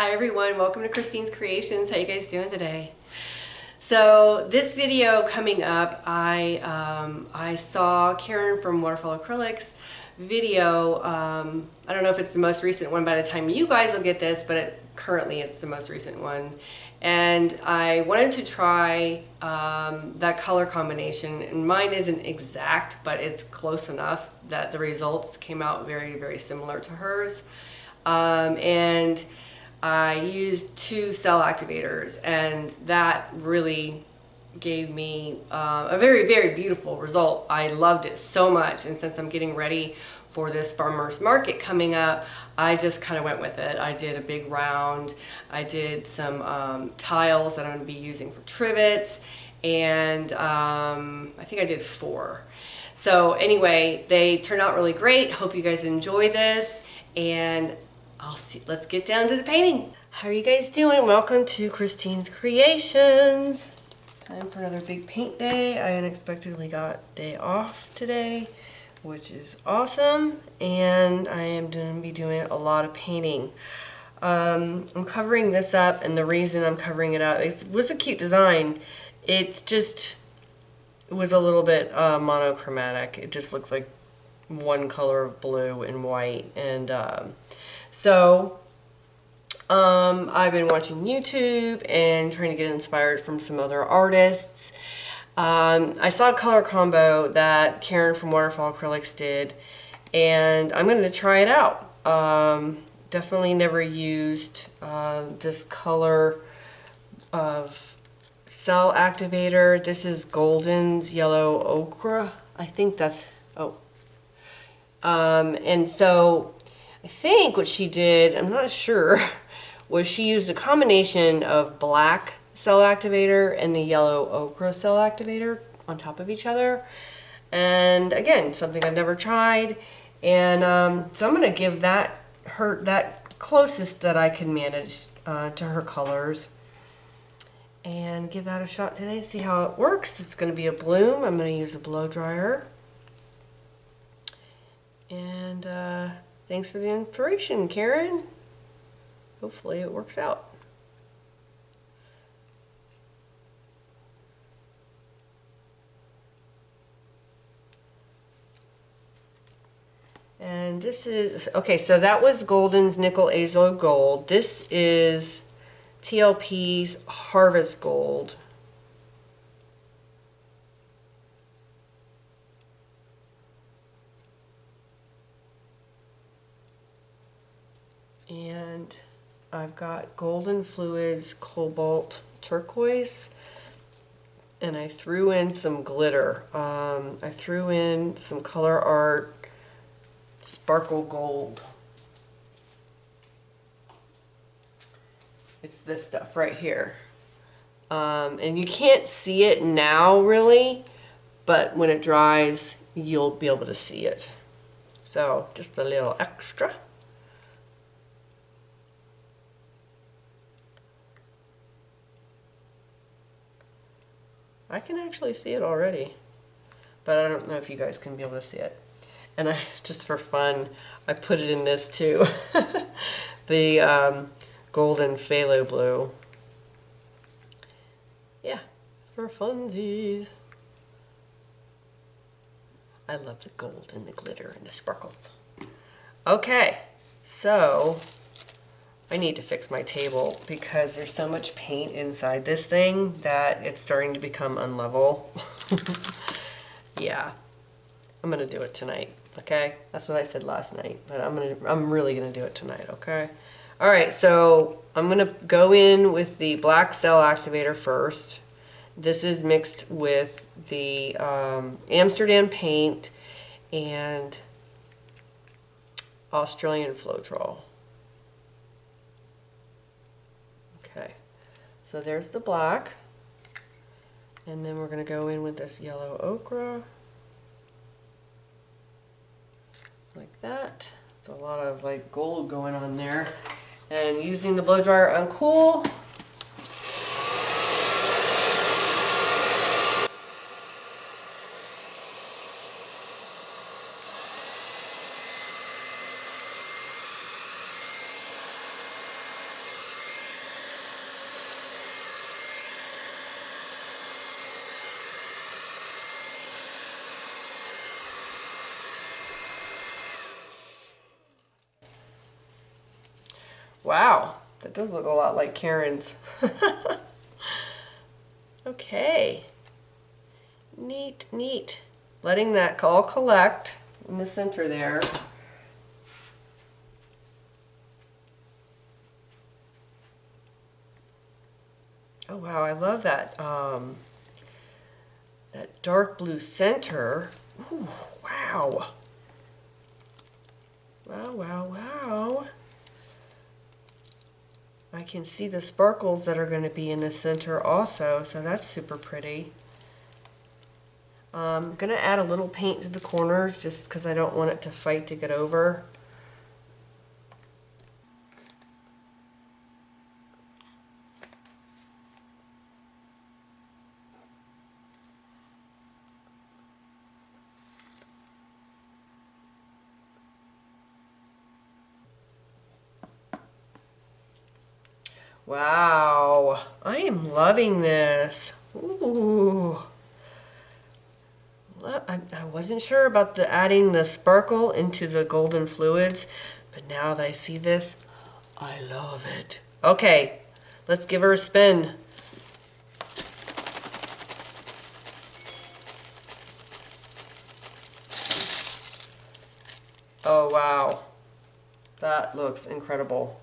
Hi everyone, welcome to Christine's Creations. How you guys doing today? So this video coming up, I saw Karen from Waterfall Acrylics video. I don't know if it's the most recent one by the time you guys will get this, but currently it's the most recent one. And I wanted to try that color combination, and mine isn't exact, but it's close enough that the results came out very, very similar to hers. And I used 2 cell activators, and that really gave me a very, very beautiful result. I loved it so much, and since I'm getting ready for this farmer's market coming up, I just kind of went with it. I did a big round. I did some tiles that I'm going to be using for trivets, and I think I did 4. So anyway, they turned out really great. Hope you guys enjoy this, and let's get down to the painting. How are you guys doing? Welcome to Christine's Creations. Time for another big paint day. I unexpectedly got day off today, which is awesome, and I am going to be doing a lot of painting. I'm covering this up, and the reason I'm covering it up, it was a cute design. It was a little bit monochromatic. It just looks like one color of blue and white, and I've been watching YouTube and trying to get inspired from some other artists. I saw a color combo that Karen from Waterfall Acrylics did, and I'm going to try it out. Definitely never used this color of cell activator. This is Golden's Yellow Ochre. I think that's, and so I think what she did, I'm not sure, was she used a combination of black cell activator and the yellow ochre cell activator on top of each other. And again, something I've never tried. And so I'm going to give that closest that I can manage to her colors, and give that a shot today. See how it works. It's going to be a bloom. I'm going to use a blow dryer. And thanks for the inspiration, Karen. Hopefully it works out. And this is, okay, so that was Golden's Nickel Azo Gold. This is TLP's Harvest Gold. And I've got Golden Fluids Cobalt Turquoise, and I threw in some glitter. I threw in some Color Art Sparkle Gold. It's this stuff right here. And you can't see it now really, but when it dries, you'll be able to see it. So just a little extra. I can actually see it already, but I don't know if you guys can be able to see it. And I, just for fun, I put it in this too. The Golden Phthalo Blue. Yeah, for funsies. I love the gold and the glitter and the sparkles. Okay, so I need to fix my table because there's so much paint inside this thing that it's starting to become unlevel. Yeah, I'm gonna do it tonight, okay? That's what I said last night, but I'm really gonna do it tonight, okay? All right, so I'm gonna go in with the black cell activator first. This is mixed with the Amsterdam paint and Australian Floetrol. Okay, so there's the black, and then we're going to go in with this yellow ochre, like that. It's a lot of like gold going on there, and using the blow dryer on cool. Wow, that does look a lot like Karen's. Okay. Neat, neat. Letting that all collect in the center there. Oh wow, I love that that dark blue center. Ooh, wow. Wow, wow, wow. I can see the sparkles that are going to be in the center also, so that's super pretty. I'm going to add a little paint to the corners just because I don't want it to fight to get over. Wow, I am loving this. Ooh. I wasn't sure about adding the sparkle into the golden fluids, but now that I see this, I love it. Okay, let's give her a spin. Oh wow, that looks incredible.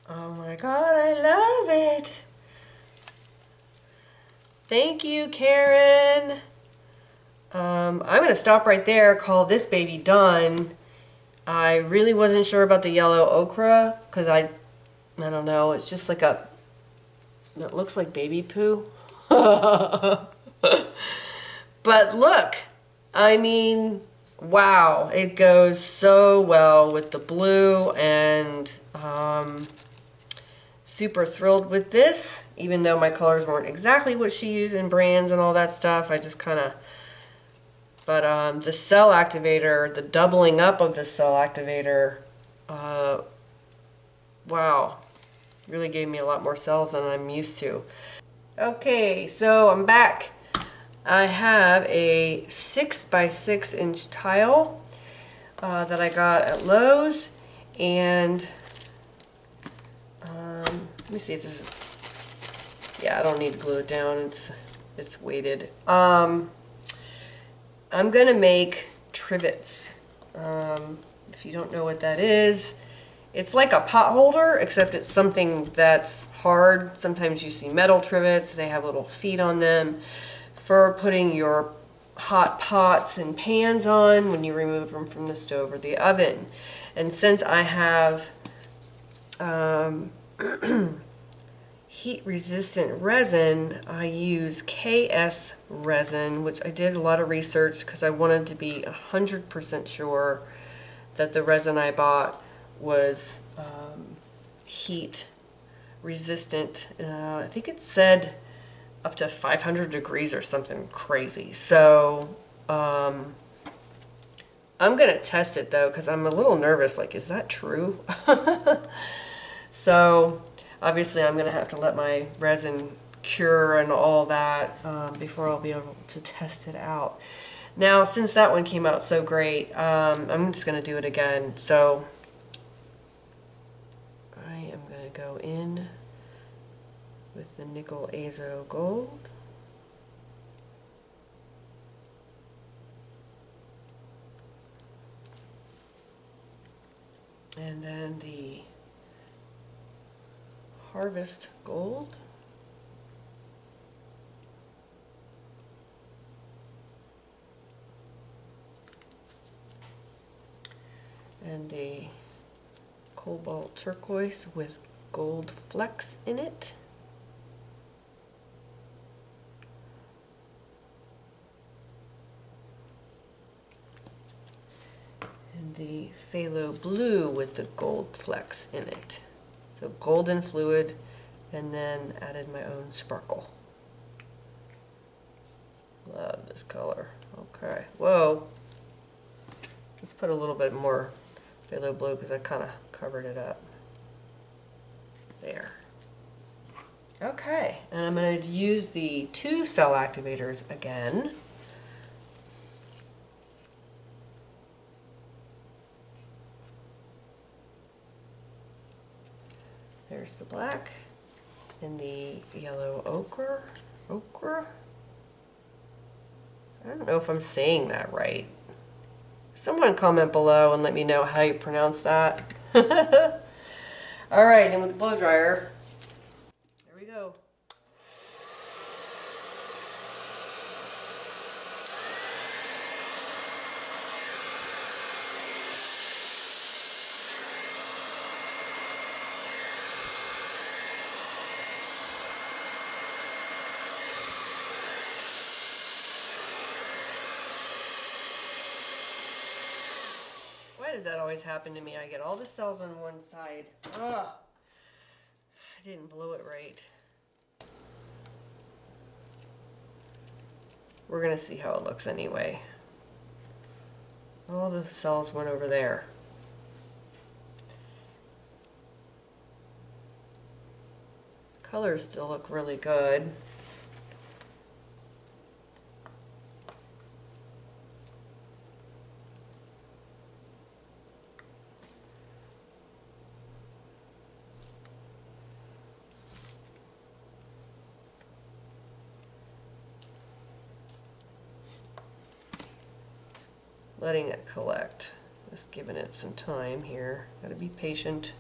Oh my god, I love it. Thank you, Karen. I'm going to stop right there, call this baby done. I really wasn't sure about the yellow ochre because I don't know, it's just like it looks like baby poo. But look, I mean, wow, it goes so well with the blue, and super thrilled with this, even though my colors weren't exactly what she used in brands and all that stuff. I just kind of, but the cell activator, the doubling up of the cell activator, wow, really gave me a lot more cells than I'm used to. Okay, so I'm back. I have a 6x6 inch tile that I got at Lowe's, and let me see if this is, yeah, I don't need to glue it down, it's weighted. I'm gonna make trivets. If you don't know what that is, it's like a pot holder, except it's something that's hard. Sometimes you see metal trivets, they have little feet on them for putting your hot pots and pans on when you remove them from the stove or the oven. And since I have heat resistant resin, I use KS resin, which I did a lot of research because I wanted to be 100% sure that the resin I bought was heat resistant. I think it said up to 500 degrees or something crazy. So I'm gonna test it though, because I'm a little nervous, like, is that true? So obviously I'm gonna have to let my resin cure and all that before I'll be able to test it out. Now, since that one came out so great, I'm just gonna do it again. So I am gonna go in with the nickel azo gold. And then the harvest gold. And a cobalt turquoise with gold flecks in it. And the phthalo blue with the gold flecks in it. So golden fluid, and then added my own sparkle. Love this color. Okay, whoa. Let's put a little bit more phthalo blue because I kind of covered it up. There. Okay, and I'm going to use the 2 cell activators again. There's the black and the yellow ochre. Ochre? I don't know if I'm saying that right. Someone comment below and let me know how you pronounce that. All right, and with the blow dryer, there we go. Why does that always happen to me? I get all the cells on one side. Ugh. I didn't blow it right. We're gonna see how it looks anyway. All the cells went over there. Colors still look really good. Letting it collect. Just giving it some time here. Gotta be patient.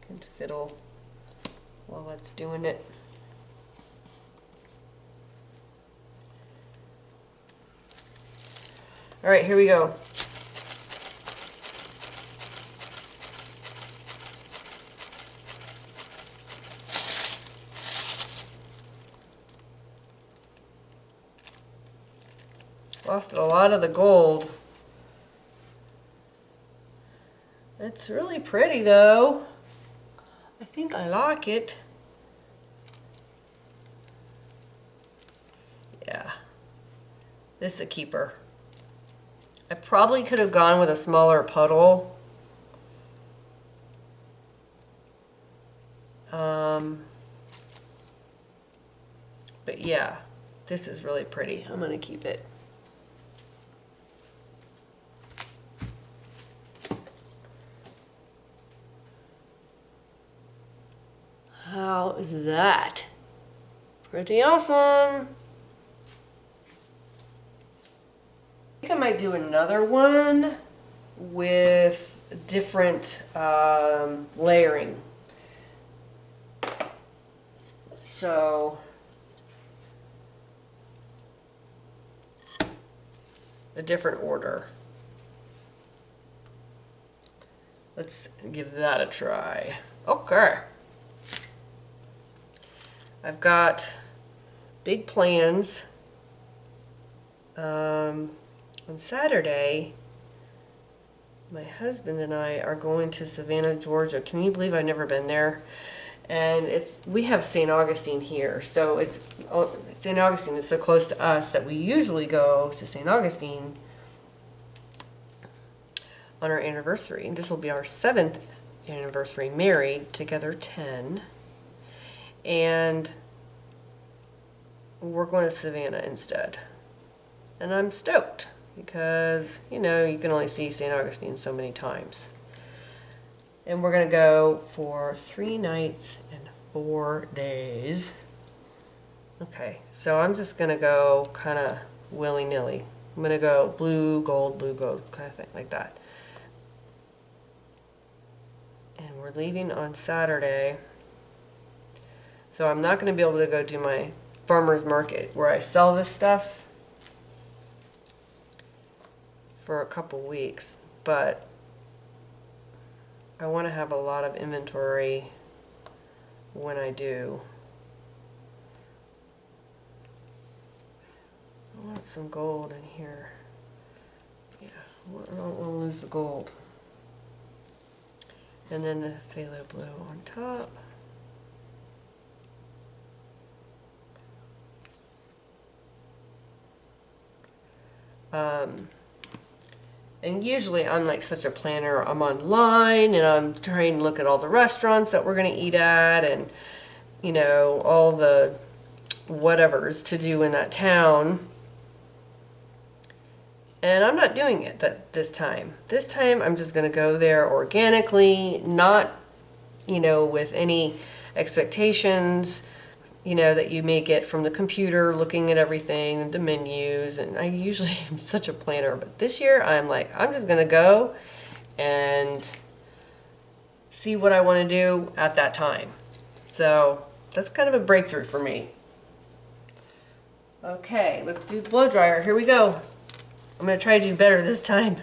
Can fiddle while it's doing it. All right, here we go. Lost a lot of the gold. It's really pretty though. I think I like it. Yeah, this is a keeper. I probably could have gone with a smaller puddle. But yeah, this is really pretty. I'm gonna keep it. How is that? Pretty awesome. I think I might do another one with different layering. So a different order. Let's give that a try. Okay. I've got big plans. On Saturday, my husband and I are going to Savannah, Georgia. Can you believe I've never been there? And we have St. Augustine here, so St. Augustine is so close to us that we usually go to St. Augustine on our anniversary. And this will be our 7th anniversary, married together 10. And we're going to Savannah instead. And I'm stoked because, you know, you can only see St. Augustine so many times. And we're going to go for 3 nights and 4 days. Okay, so I'm just going to go kind of willy-nilly. I'm going to go blue, gold, kind of thing, like that. And we're leaving on Saturday. So I'm not going to be able to go do my farmer's market where I sell this stuff for a couple weeks, but I want to have a lot of inventory when I do. I want some gold in here. Yeah, I don't want to lose the gold. And then the phthalo blue on top. And usually I'm like such a planner. I'm online and I'm trying to look at all the restaurants that we're going to eat at and, you know, all the whatevers to do in that town. And I'm not doing it this time. This time I'm just going to go there organically, not you know, with any expectations, you know, that you may get from the computer, looking at everything, the menus, and I usually am such a planner, but this year I'm like, I'm just gonna go and see what I want to do at that time. So that's kind of a breakthrough for me. Okay, let's do the blow dryer. Here we go. I'm gonna try to do better this time.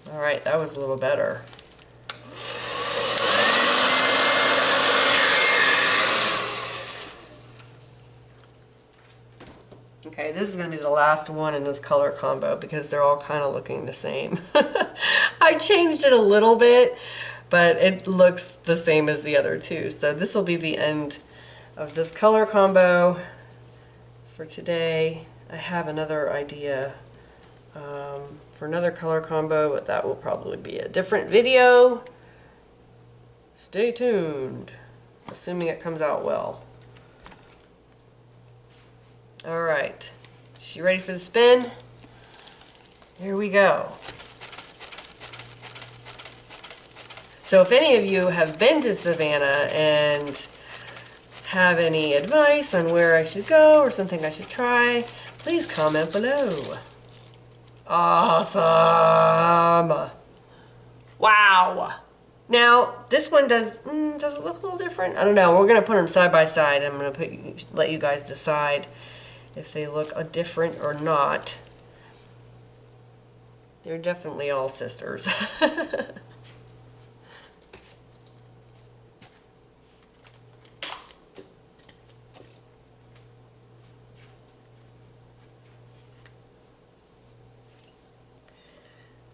Alright, that was a little better. Okay, this is going to be the last one in this color combo because they're all kind of looking the same. I changed it a little bit, but it looks the same as the other two. So this will be the end of this color combo for today. I have another idea for another color combo, but that will probably be a different video. Stay tuned, assuming it comes out well. All right, she ready for the spin? Here we go. So if any of you have been to Savannah and have any advice on where I should go or something I should try, please comment below. Awesome! Wow! Now, this one does it look a little different? I don't know. We're going to put them side by side. I'm going to let you guys decide if they look different or not. They're definitely all sisters.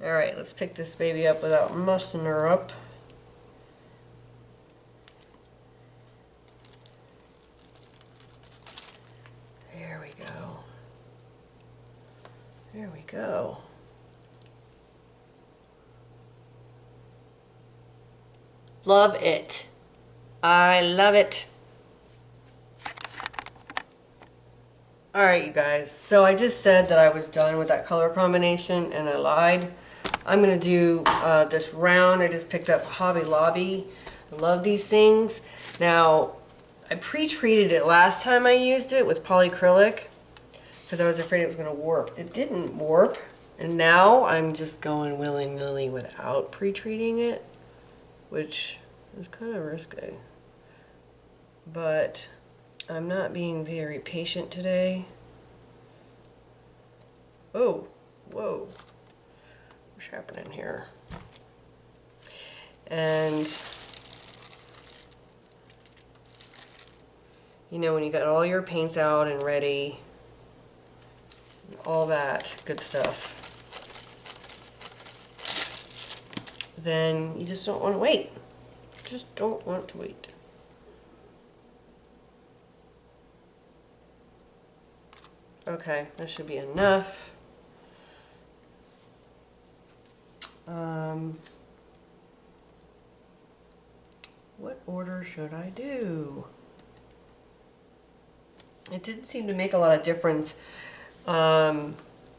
All right, let's pick this baby up without mussing her up. There we go. There we go. Love it. I love it. All right, you guys. So I just said that I was done with that color combination, and I lied. I'm gonna do this round. I just picked up Hobby Lobby. I love these things. Now, I pre-treated it last time I used it with polyacrylic because I was afraid it was gonna warp. It didn't warp, and now I'm just going willy-nilly without pre-treating it, which is kind of risky. But I'm not being very patient today. Oh, whoa. What's happening here? And you know, when you got all your paints out and ready, all that good stuff, then you just don't want to wait. Just don't want to wait. Okay, that should be enough. What order should I do? It didn't seem to make a lot of difference.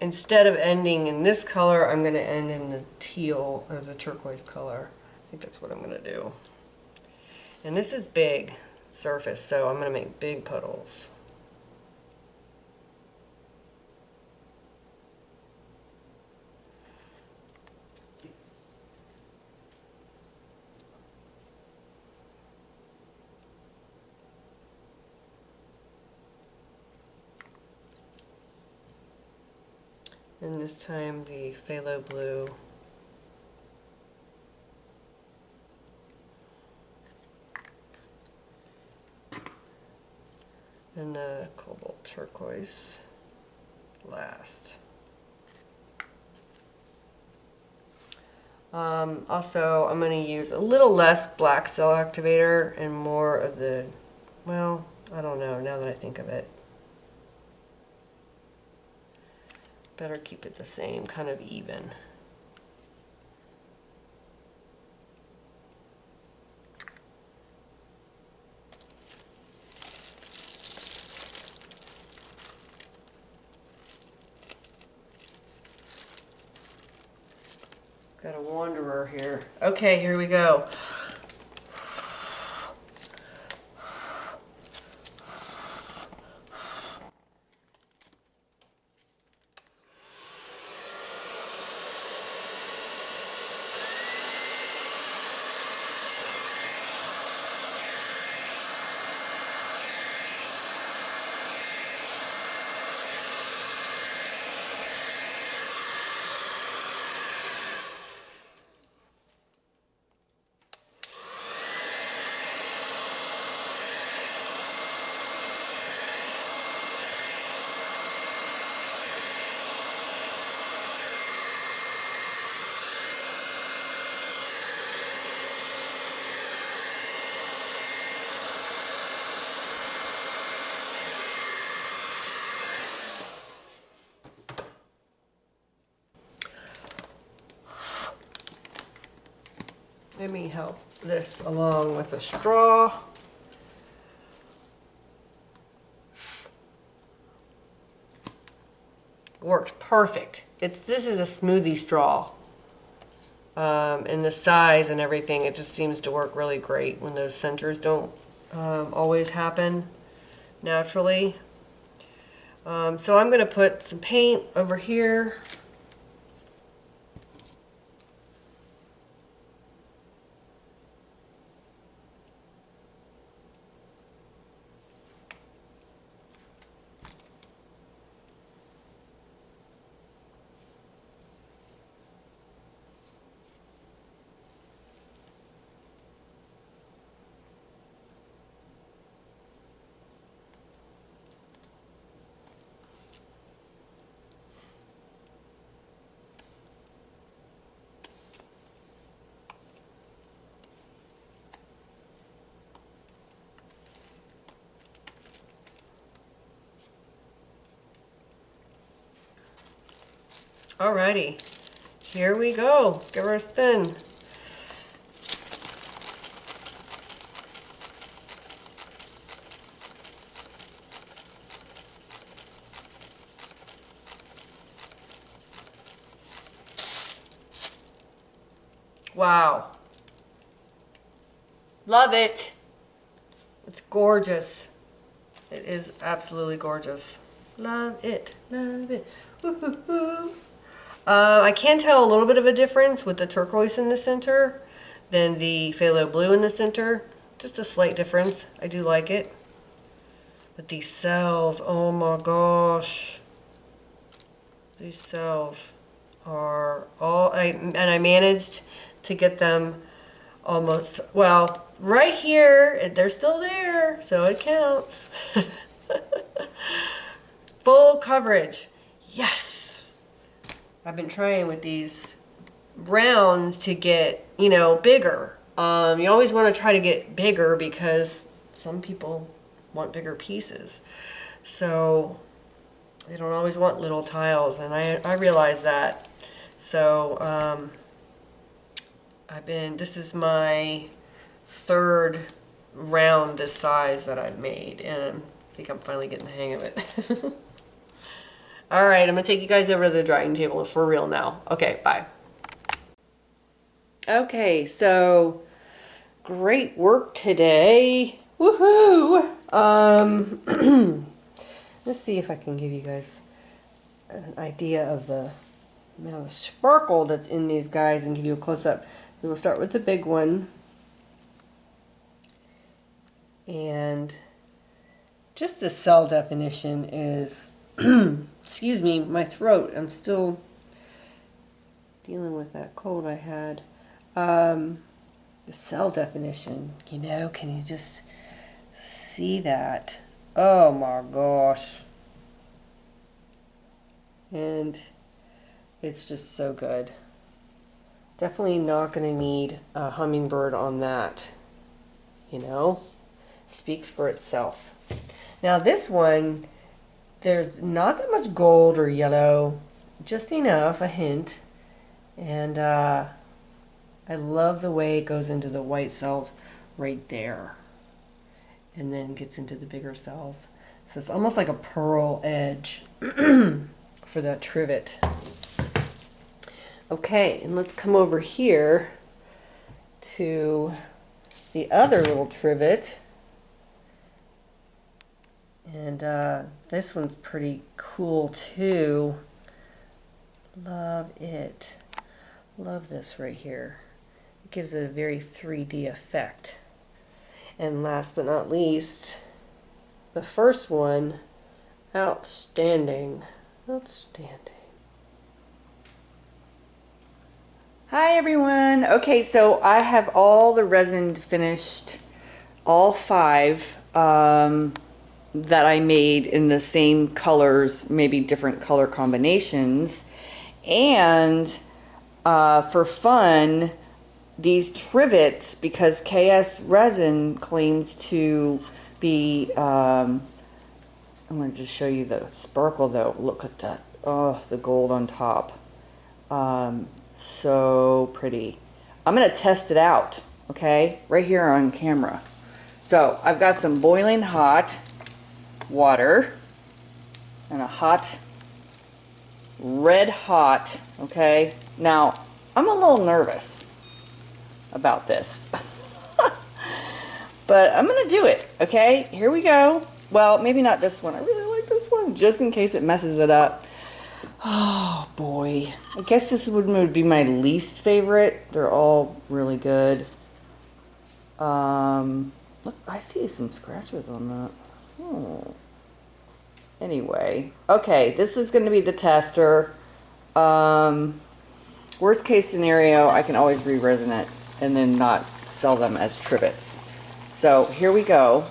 Instead of ending in this color, I'm going to end in the teal or the turquoise color. I think that's what I'm going to do. And this is big surface, so I'm going to make big puddles. And this time the phthalo blue. And the cobalt turquoise last. Also, I'm going to use a little less black cell activator and more of the, well, I don't know now that I think of it. Better keep it the same, kind of even. Got a wanderer here. Okay, here we go. Let me help this along with a straw. Works perfect. This is a smoothie straw. And the size and everything, it just seems to work really great when those centers don't always happen naturally. So I'm going to put some paint over here. Alrighty, here we go. Give her a spin. Wow. Love it. It's gorgeous. It is absolutely gorgeous. Love it. Love it. Woo-hoo-hoo. I can tell a little bit of a difference with the turquoise in the center than the phthalo blue in the center. Just a slight difference. I do like it. But these cells, oh my gosh. These cells are all, and I managed to get them almost, well, right here, they're still there, so it counts. Full coverage. Yes. I've been trying with these rounds to get, you know, bigger. You always want to try to get bigger because some people want bigger pieces. So they don't always want little tiles, and I realize that. So this is my third round this size that I've made, and I think I'm finally getting the hang of it. All right, I'm gonna take you guys over to the drying table for real now. Okay, bye. Okay, so great work today. Woohoo! Let's see if I can give you guys an idea of the amount of sparkle that's in these guys and give you a close-up. We'll start with the big one. And just the cell definition is, excuse me, my throat. I'm still dealing with that cold I had. The cell definition, you know, can you just see that? Oh my gosh. And it's just so good. Definitely not going to need a hummingbird on that. You know, speaks for itself. Now this one, there's not that much gold or yellow, just enough, a hint. And I love the way it goes into the white cells right there. And then gets into the bigger cells. So it's almost like a pearl edge for that trivet. Okay, and let's come over here to the other little trivet. And this one's pretty cool too. Love it. Love this right here. It gives it a very 3D effect. And last but not least, the first one, outstanding. Outstanding. Hi everyone. Okay, so I have all the resin finished, all 5 that I made in the same colors, maybe different color combinations. And for fun, these trivets, because KS Resin claims to be, I'm going to just show you the sparkle though. Look at that. Oh, the gold on top. So pretty. I'm going to test it out, okay? Right here on camera. So I've got some boiling hot water and a hot, red hot, okay? Now, I'm a little nervous about this. But I'm going to do it, okay? Here we go. Well, maybe not this one. I really like this one, just in case it messes it up. Oh, boy. I guess this would be my least favorite. They're all really good. Look, I see some scratches on that. Oh. Anyway, okay, this is going to be the tester. Worst case scenario, I can always re-resin it and then not sell them as trivets. So here we go.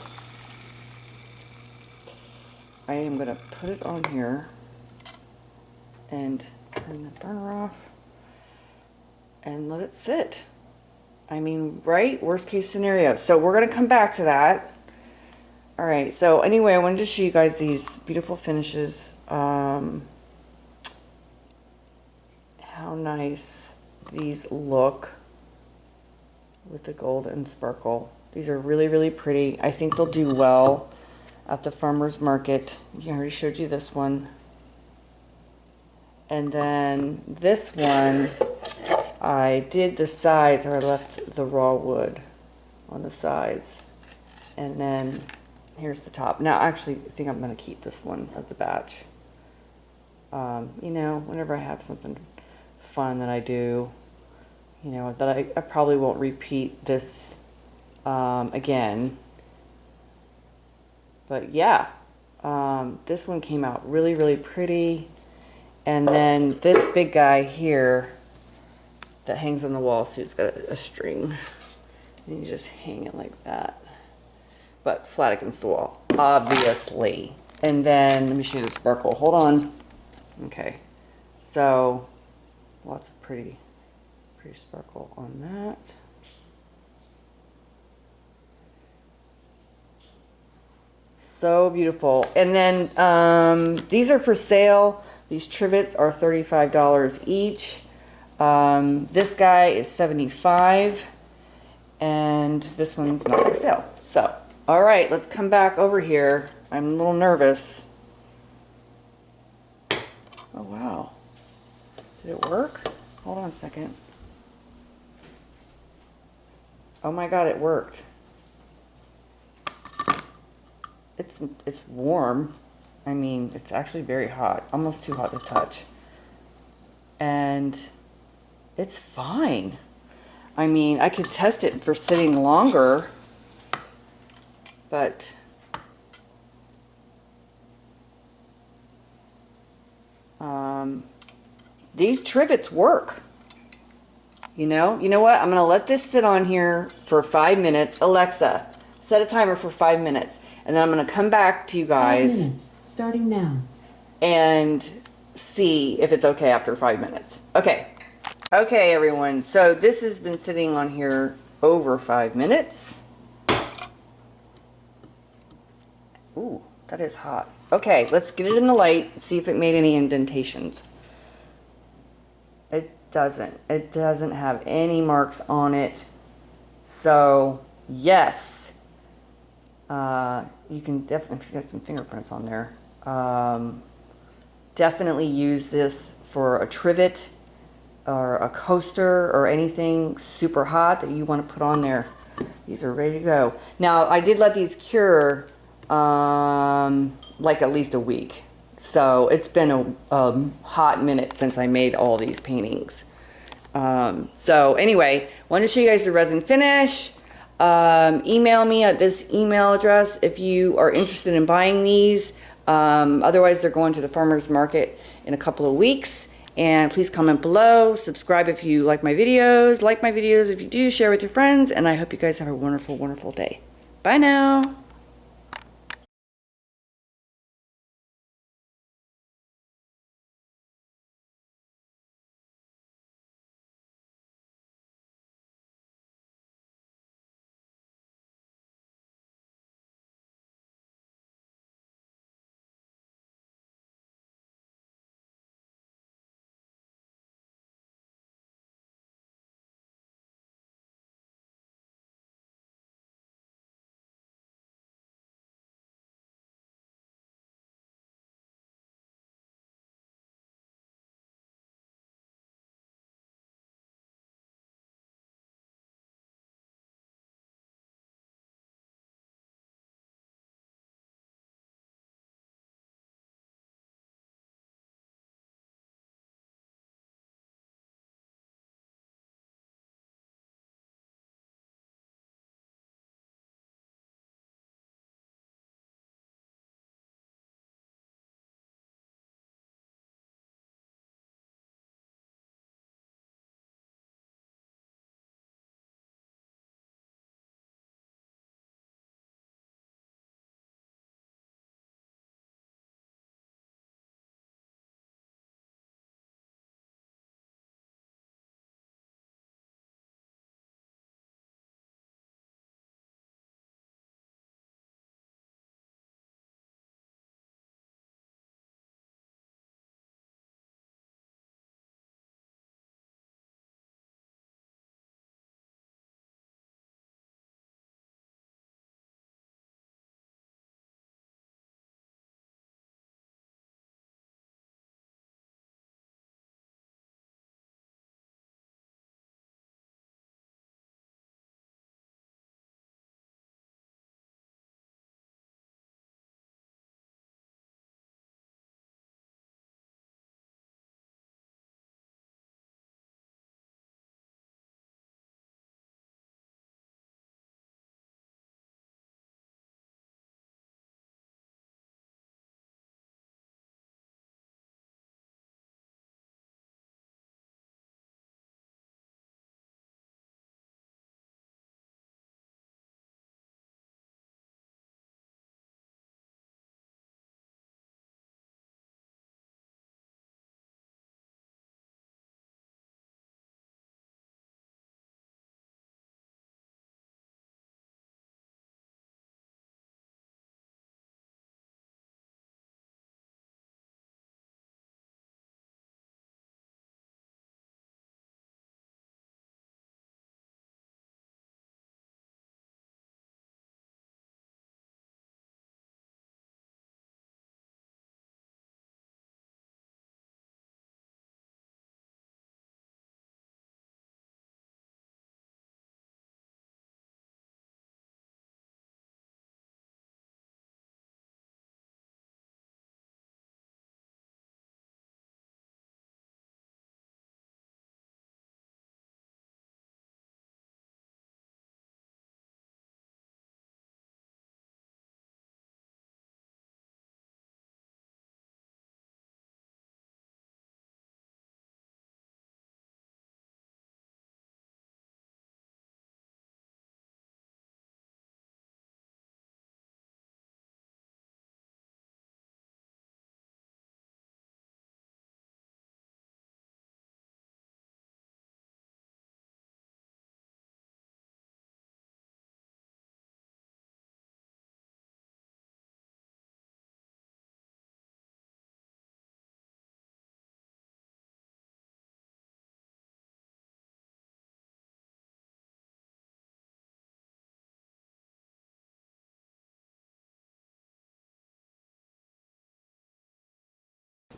I am going to put it on here and turn the burner off and let it sit. I mean, right? Worst case scenario. So we're going to come back to that. All right. So anyway, I wanted to show you guys these beautiful finishes. How nice these look with the gold and sparkle. These are really, really pretty. I think they'll do well at the farmer's market. I already showed you this one. And then this one, I did the sides, or I left the raw wood on the sides. And then here's the top. Now, actually, I think I'm going to keep this one of the batch. You know, whenever I have something fun that I do, you know, that I probably won't repeat this again. But yeah, this one came out really, really pretty. And then this big guy here that hangs on the wall, see, it's got a string. And you just hang it like that. But flat against the wall, obviously. And then, let me show you the sparkle. Hold on. Okay. So, lots of pretty sparkle on that. So beautiful. And then, these are for sale. These trivets are $35 each. This guy is $75, and this one's not for sale. So, all right, let's come back over here. I'm a little nervous. Oh, wow. Did it work? Hold on a second. Oh my God, it worked. It's warm. I mean, it's actually very hot, almost too hot to touch. And it's fine. I mean, I could test it for sitting longer, but these trivets work. You know what? I'm gonna let this sit on here for 5 minutes. Alexa, set a timer for 5 minutes, and then I'm gonna come back to you guys. 5 minutes, starting now. And see if it's okay after 5 minutes. Okay. Okay, everyone, so this has been sitting on here over 5 minutes. Ooh, that is hot. Okay, let's get it in the light, see if it made any indentations. It doesn't. It doesn't have any marks on it. So, yes. You can definitely get some fingerprints on there. Definitely use this for a trivet or a coaster or anything super hot that you want to put on there. These are ready to go. Now, I did let these cure like at least a week. So it's been a hot minute since I made all these paintings. So anyway, wanted to show you guys the resin finish. Email me at this email address if you are interested in buying these. Otherwise, they're going to the farmer's market in a couple of weeks. And please comment below, subscribe if you like my videos, if you do, share with your friends, and I hope you guys have a wonderful, wonderful day. Bye now.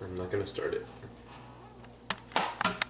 I'm not gonna start it.